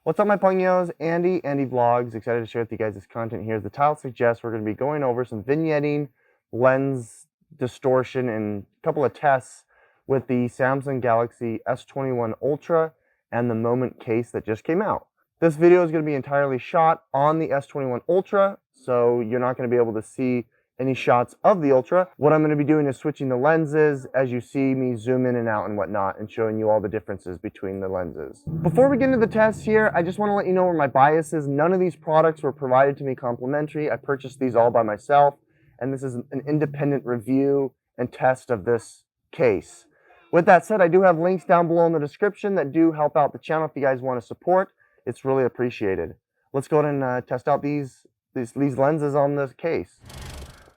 What's up, my Pugnos? Andy Vlogs. Excited to share with you guys this content here. As the title suggests, we're going to be going over some vignetting, lens distortion, and a couple of tests with the Samsung Galaxy S21 Ultra and the Moment case that just came out. This video is going to be entirely shot on the S21 Ultra, so you're not going to be able to see any shots of the Ultra. What I'm going to be doing is switching the lenses as you see me zoom in and out and whatnot, and showing you all the differences between the lenses. Before we get into the tests here, I just want to let you know where my bias is. None of these products were provided to me complimentary. I purchased these all by myself, and this is an independent review and test of this case. With that said, I do have links down below in the description that do help out the channel if you guys want to support. It's really appreciated. Let's go ahead and test out these lenses on this case.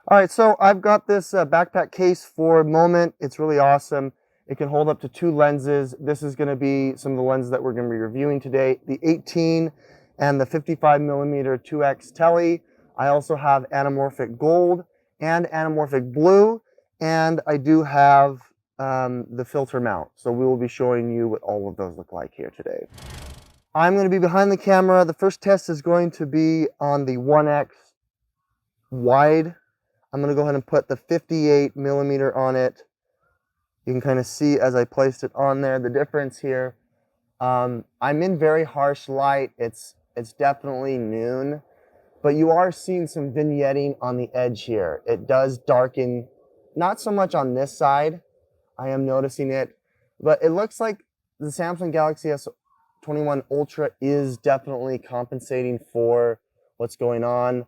All right, so I've got this backpack case for Moment. It's really awesome. It can hold up to 2 lenses. This is going to be some of the lenses that we're going to be reviewing today. The 18 and the 55mm 2x Tele. I also have Anamorphic Gold and Anamorphic Blue, and I do have the filter mount. So we will be showing you what all of those look like here today. I'm going to be behind the camera. The first test is going to be on the 1x wide. I'm going to go ahead and put the 58mm on it. You can kind of see as I placed it on there the difference here. I'm in very harsh light. It's definitely noon, but you are seeing some vignetting on the edge here. It does darken, not so much on this side. I am noticing it, but it looks like the Samsung Galaxy S21 Ultra is definitely compensating for what's going on.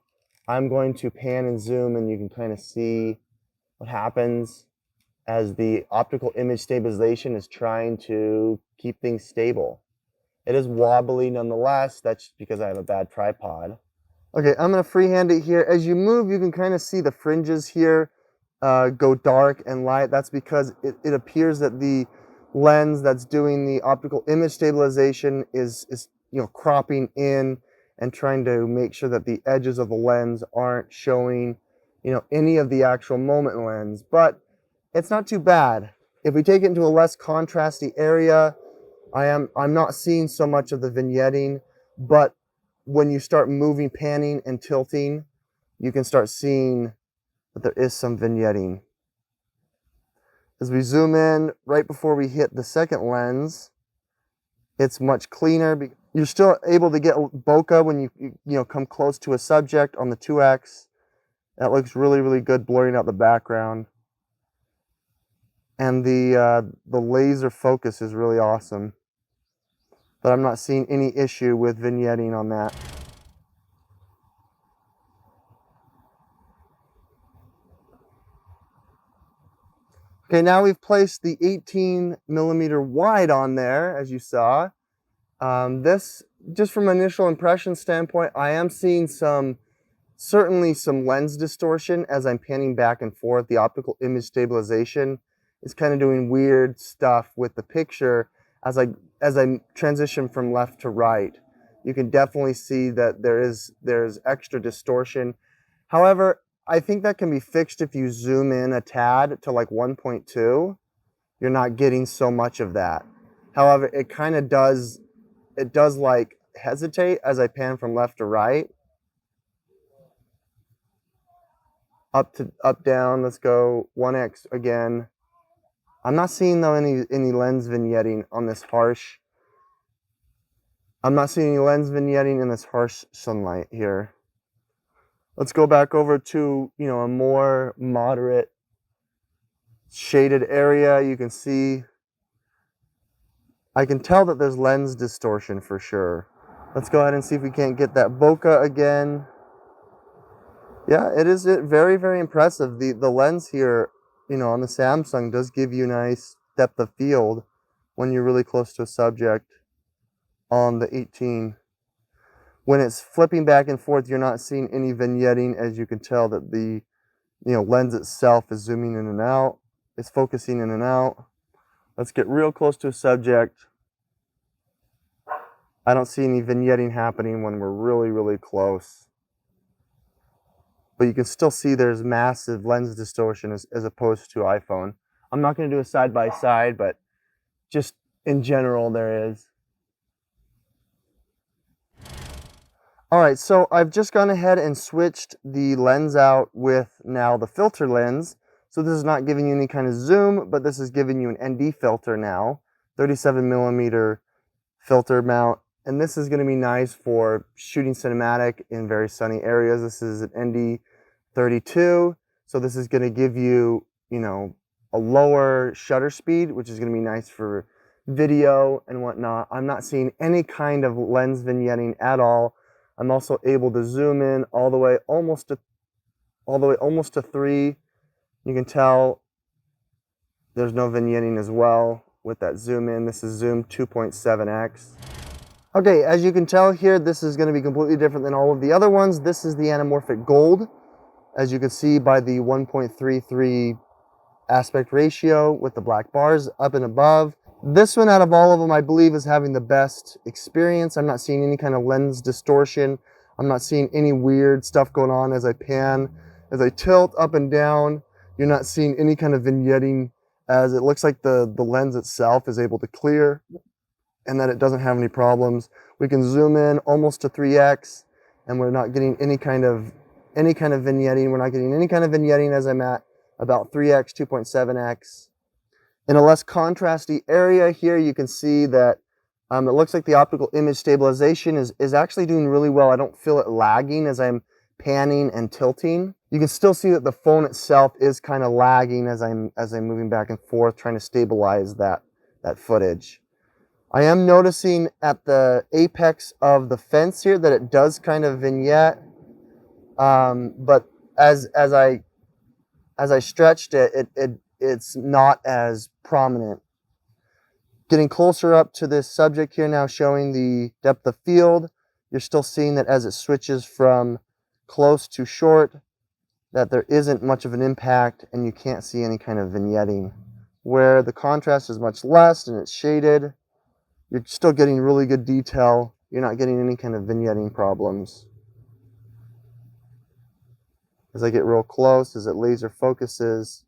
I'm going to pan and zoom, and you can kind of see what happens as the optical image stabilization is trying to keep things stable. It is wobbly nonetheless. That's just because I have a bad tripod. Okay, I'm going to freehand it here. As you move, you can kind of see the fringes here go dark and light. That's because it appears that the lens that's doing the optical image stabilization is cropping in and trying to make sure that the edges of the lens aren't showing, any of the actual Moment lens. But it's not too bad. If we take it into a less contrasty area, I'm not seeing so much of the vignetting, but when you start moving, panning, and tilting, you can start seeing that there is some vignetting. As we zoom in right before we hit the second lens, it's much cleaner. You're still able to get bokeh when you come close to a subject on the 2x. That looks really, really good, blurring out the background. And the laser focus is really awesome. But I'm not seeing any issue with vignetting on that. Okay, now we've placed the 18mm wide on there, as you saw. This, just from an initial impression standpoint, I am seeing certainly some lens distortion as I'm panning back and forth. The optical image stabilization is kind of doing weird stuff with the picture as I transition from left to right. You can definitely see that there's extra distortion. However, I think that can be fixed if you zoom in a tad to like 1.2. You're not getting so much of that. However, it kind of does, like hesitate as I pan from left to right. Up, down, let's go 1x again. I'm not seeing though any lens vignetting on this harsh. I'm not seeing any lens vignetting in this harsh sunlight here. Let's go back over to, a more moderate shaded area. You can see, I can tell that there's lens distortion for sure. Let's go ahead and see if we can't get that bokeh again. Yeah, it is very, very impressive. The lens here, on the Samsung does give you nice depth of field when you're really close to a subject on the 18. When it's flipping back and forth, you're not seeing any vignetting, as you can tell that the lens itself is zooming in and out. It's focusing in and out. Let's get real close to a subject. I don't see any vignetting happening when we're really, really close. But you can still see there's massive lens distortion as opposed to iPhone. I'm not going to do a side-by-side, but just in general there is. All right, so I've just gone ahead and switched the lens out with now the filter lens. So this is not giving you any kind of zoom, but this is giving you an ND filter now, 37 millimeter filter mount. And this is gonna be nice for shooting cinematic in very sunny areas. This is an ND 32. So this is gonna give you, you know, a lower shutter speed, which is gonna be nice for video and whatnot. I'm not seeing any kind of lens vignetting at all. I'm also able to zoom in all the way almost to 3. You can tell there's no vignetting as well with that zoom in. This is zoom 2.7x. Okay, as you can tell here, this is going to be completely different than all of the other ones. This is the anamorphic gold, as you can see by the 1.33 aspect ratio with the black bars up and above. This one out of all of them, I believe, is having the best experience. I'm not seeing any kind of lens distortion. I'm not seeing any weird stuff going on as I pan. As I tilt up and down, you're not seeing any kind of vignetting, as it looks like the lens itself is able to clear and that it doesn't have any problems. We can zoom in almost to 3x and we're not getting any kind of vignetting. We're not getting any kind of vignetting as I'm at about 3x, 2.7x. In a less contrasty area here, you can see that it looks like the optical image stabilization is actually doing really well. I don't feel it lagging as I'm panning and tilting. You can still see that the phone itself is kind of lagging as I'm moving back and forth, trying to stabilize that footage. I am noticing at the apex of the fence here that it does kind of vignette, but as I stretched it, it's not as prominent. Getting closer up to this subject here now, showing the depth of field, you're still seeing that as it switches from close to short, that there isn't much of an impact and you can't see any kind of vignetting. Where the contrast is much less and it's shaded, you're still getting really good detail. You're not getting any kind of vignetting problems. As I get real close, as it laser focuses,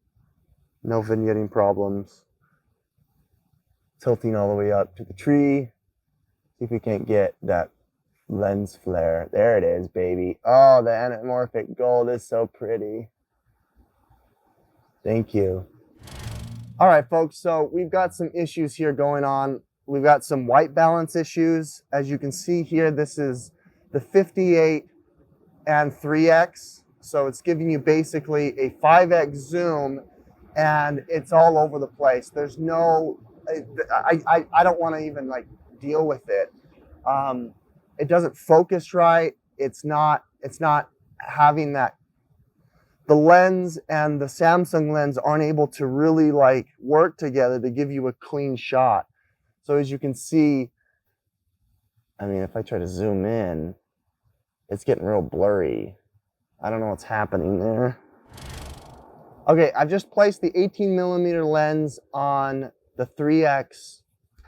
no vignetting problems. Tilting all the way up to the tree. See if we can't get that lens flare. There it is, baby. Oh, the anamorphic gold is so pretty. Thank you. All right, folks, so we've got some issues here going on. We've got some white balance issues. As you can see here, this is the 58 and 3x. So it's giving you basically a 5x zoom and it's all over the place. There's no, I don't want to even like deal with it. It doesn't focus right. It's not having that. The lens and the Samsung lens aren't able to really like work together to give you a clean shot. So as you can see, I mean, if I try to zoom in, it's getting real blurry. I don't know what's happening there. Okay, I've just placed the 18 millimeter lens on the 3x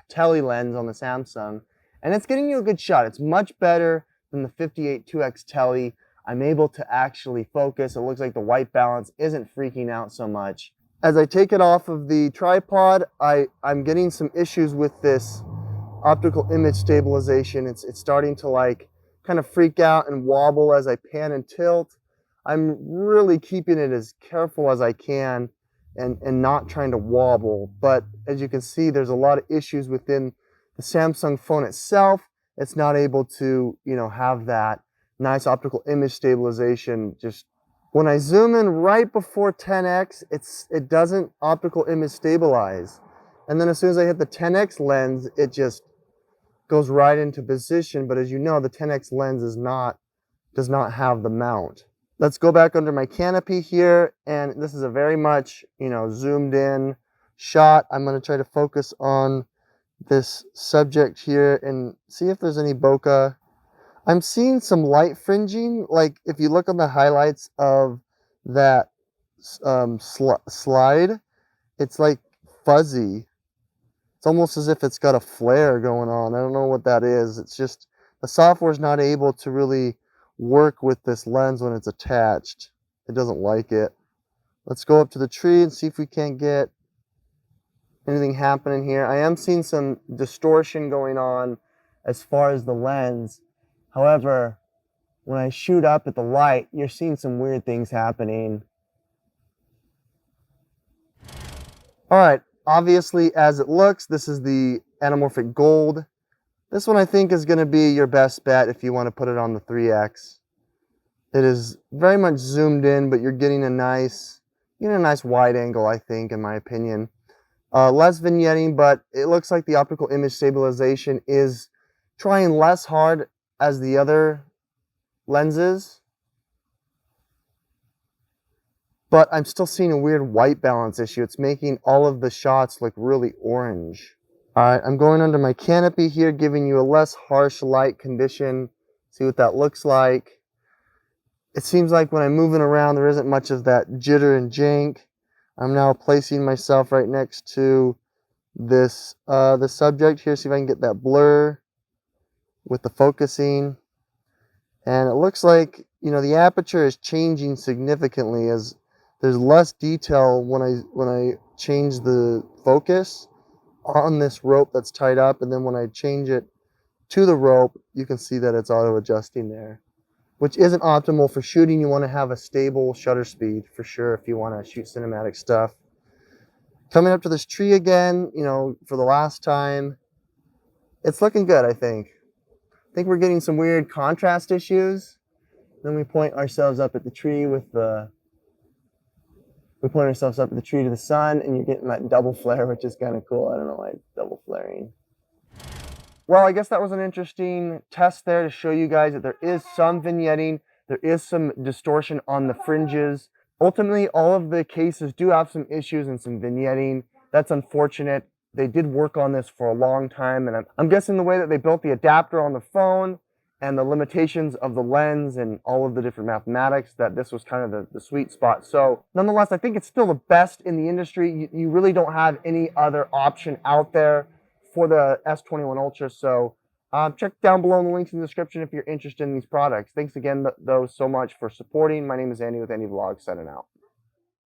Tele lens on the Samsung, and it's getting you a good shot. It's much better than the 58 2x Tele. I'm able to actually focus. It looks like the white balance isn't freaking out so much. As I take it off of the tripod, I'm getting some issues with this optical image stabilization. It's starting to like kind of freak out and wobble as I pan and tilt. I'm really keeping it as careful as I can and not trying to wobble. But as you can see, there's a lot of issues within the Samsung phone itself. It's not able to, you know, have that nice optical image stabilization. Just when I zoom in right before 10x, it doesn't optical image stabilize. And then as soon as I hit the 10x lens, it just goes right into position. But as you know, the 10x lens does not have the mount. Let's go back under my canopy here, and this is a very much, you know, zoomed in shot. I'm going to try to focus on this subject here and see if there's any bokeh. I'm seeing some light fringing, like if you look on the highlights of that slide, it's like fuzzy. It's almost as if it's got a flare going on. I don't know what that is. It's just the software's not able to really work with this lens when it's attached. It doesn't like it. Let's go up to the tree and see if we can't get anything happening here. I am seeing some distortion going on as far as the lens. However, when I shoot up at the light, you're seeing some weird things happening. All right, obviously as it looks, this is the Anamorphic Gold. This one I think is going to be your best bet if you want to put it on the 3X. It is very much zoomed in, but you're getting a nice wide angle, I think, in my opinion. Less vignetting, but it looks like the optical image stabilization is trying less hard as the other lenses. But I'm still seeing a weird white balance issue. It's making all of the shots look really orange. All right, I'm going under my canopy here, giving you a less harsh light condition. See what that looks like. It seems like when I'm moving around, there isn't much of that jitter and jank. I'm now placing myself right next to this the subject here. See if I can get that blur with the focusing. And it looks like, you know, the aperture is changing significantly as there's less detail when I change the focus on this rope that's tied up, and then when I change it to the rope, you can see that it's auto adjusting there, which isn't optimal for shooting. You want to have a stable shutter speed for sure if you want to shoot cinematic stuff. Coming up to this tree again, you know, for the last time, it's looking good, I think. I think we're getting some weird contrast issues. Then we point ourselves up at the tree with the we point ourselves up at the tree to the sun, and you're getting that double flare, which is kind of cool. I don't know why it's double flaring. Well, I guess that was an interesting test there to show you guys that there is some vignetting, there is some distortion on the fringes. Ultimately, all of the cases do have some issues and some vignetting. That's unfortunate. They did work on this for a long time, and I'm guessing the way that they built the adapter on the phone and the limitations of the lens and all of the different mathematics, that this was kind of the sweet spot. So nonetheless, I think it's still the best in the industry. You really don't have any other option out there for the S21 Ultra. So check down below in the links in the description if you're interested in these products. Thanks again, though, so much for supporting. My name is Andy with Andy Vlogs, signing out.